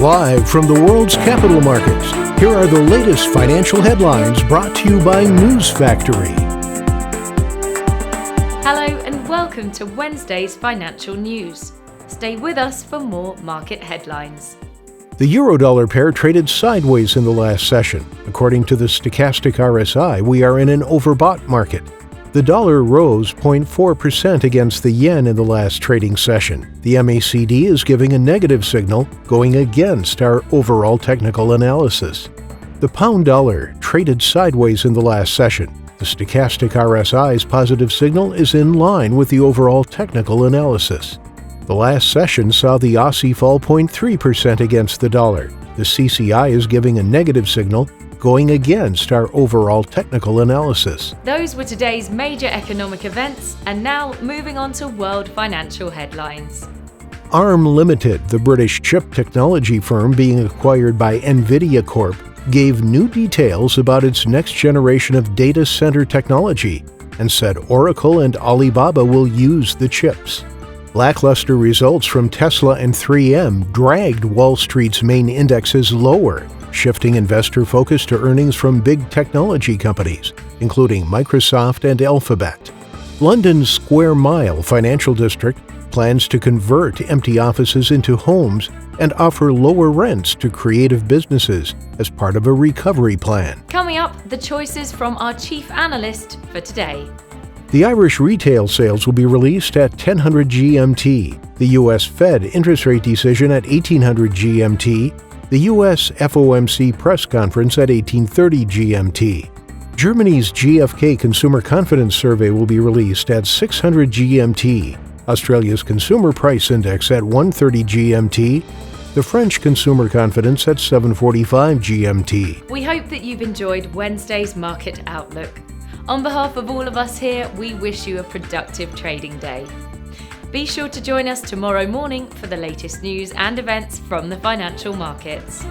Live from the world's capital markets, here are the latest financial headlines brought to you by News Factory. Hello and welcome to Wednesday's financial news. Stay with us for more market headlines. The euro-dollar pair traded sideways in the last session. According to the stochastic RSI, we are in an overbought market. The dollar rose 0.4% against the yen in the last trading session. The MACD is giving a negative signal, going against our overall technical analysis. The pound dollar traded sideways in the last session. The stochastic RSI's positive signal is in line with the overall technical analysis. The last session saw the Aussie fall 0.3% against the dollar. The CCI is giving a negative signal, going against our overall technical analysis. Those were today's major economic events, and now moving on to world financial headlines. ARM Limited, the British chip technology firm being acquired by NVIDIA Corp, gave new details about its next generation of data center technology and said Oracle and Alibaba will use the chips. Lackluster results from Tesla and 3M dragged Wall Street's main indexes lower, shifting investor focus to earnings from big technology companies, including Microsoft and Alphabet. London's Square Mile Financial District plans to convert empty offices into homes and offer lower rents to creative businesses as part of a recovery plan. Coming up, the choices from our chief analyst for today. The Irish retail sales will be released at 1000 GMT, the U.S. Fed interest rate decision at 1800 GMT, the U.S. FOMC press conference at 1830 GMT. Germany's GfK Consumer Confidence Survey will be released at 600 GMT, Australia's Consumer Price Index at 130 GMT, the French Consumer Confidence at 745 GMT. We hope that you've enjoyed Wednesday's market outlook. On behalf of all of us here, we wish you a productive trading day. Be sure to join us tomorrow morning for the latest news and events from the financial markets.